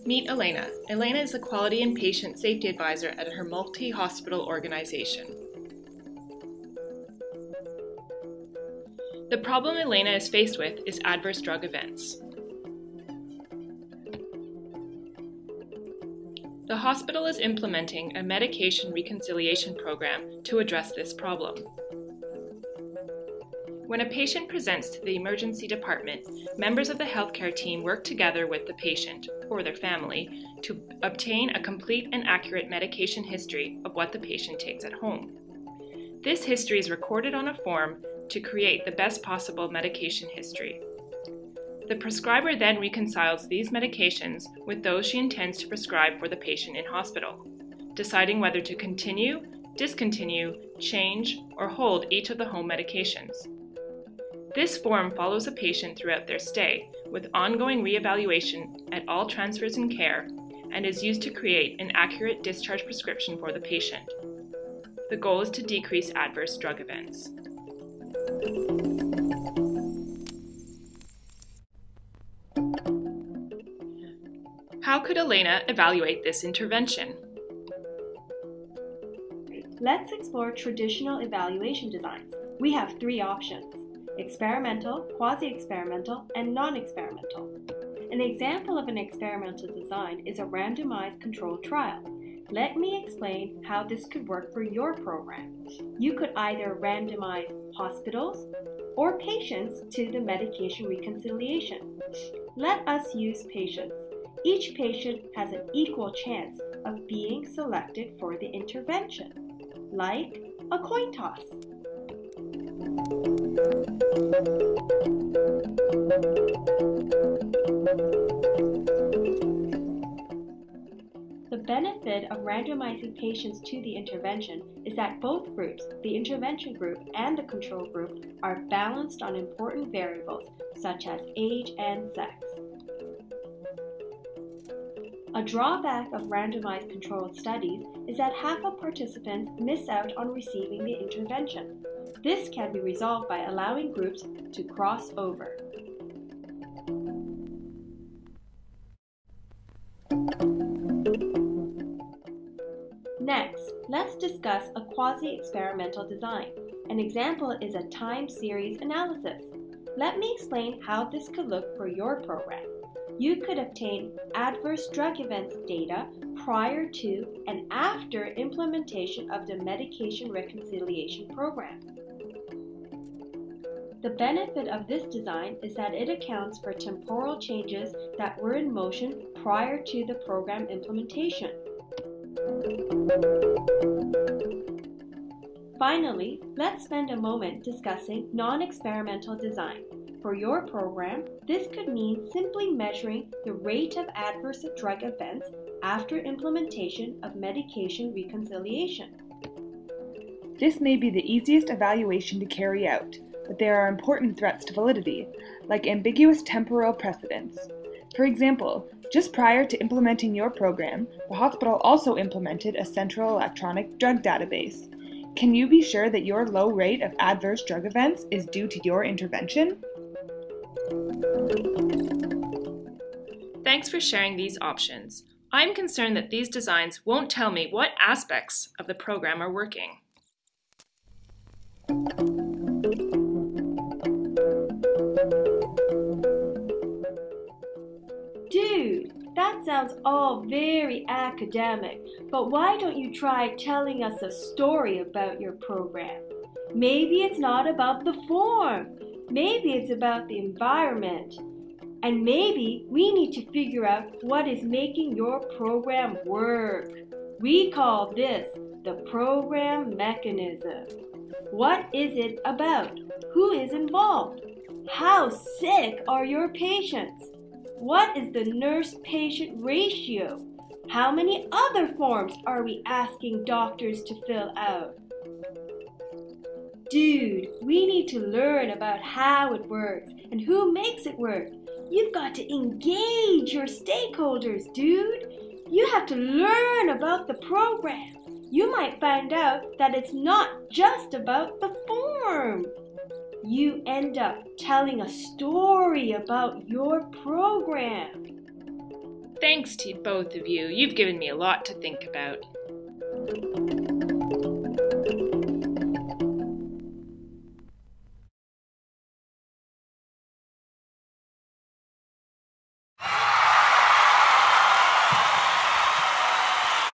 Meet Elena. Elena is a quality and patient safety advisor at her multi-hospital organization. The problem Elena is faced with is adverse drug events. The hospital is implementing a medication reconciliation program to address this problem. When a patient presents to the emergency department, members of the healthcare team work together with the patient, or their family, to obtain a complete and accurate medication history of what the patient takes at home. This history is recorded on a form to create the best possible medication history. The prescriber then reconciles these medications with those she intends to prescribe for the patient in hospital, deciding whether to continue, discontinue, change, or hold each of the home medications. This form follows a patient throughout their stay, with ongoing reevaluation at all transfers in care, and is used to create an accurate discharge prescription for the patient. The goal is to decrease adverse drug events. How could Elena evaluate this intervention? Let's explore traditional evaluation designs. We have three options: experimental, quasi-experimental, and non-experimental. An example of an experimental design is a randomized controlled trial. Let me explain how this could work for your program. You could either randomize hospitals or patients to the medication reconciliation. Let us use patients. Each patient has an equal chance of being selected for the intervention, like a coin toss. The benefit of randomizing patients to the intervention is that both groups, the intervention group and the control group, are balanced on important variables such as age and sex. A drawback of randomized controlled studies is that half of participants miss out on receiving the intervention. This can be resolved by allowing groups to cross over. Next, let's discuss a quasi-experimental design. An example is a time series analysis. Let me explain how this could look for your program. You could obtain adverse drug events data prior to and after implementation of the medication reconciliation program. The benefit of this design is that it accounts for temporal changes that were in motion prior to the program implementation. Finally, let's spend a moment discussing non-experimental design. For your program, this could mean simply measuring the rate of adverse drug events after implementation of medication reconciliation. This may be the easiest evaluation to carry out, but there are important threats to validity, like ambiguous temporal precedents. For example, just prior to implementing your program, the hospital also implemented a central electronic drug database. Can you be sure that your low rate of adverse drug events is due to your intervention? Thanks for sharing these options. I'm concerned that these designs won't tell me what aspects of the program are working. Dude, that sounds all very academic, but why don't you try telling us a story about your program? Maybe it's not about the form. Maybe it's about the environment. And maybe we need to figure out what is making your program work. We call this the program mechanism. What is it about? Who is involved? How sick are your patients? What is the nurse-patient ratio? How many other forms are we asking doctors to fill out? Dude, we need to learn about how it works and who makes it work. You've got to engage your stakeholders, dude. You have to learn about the program. You might find out that it's not just about the form. You end up telling a story about your program. Thanks to both of you. You've given me a lot to think about.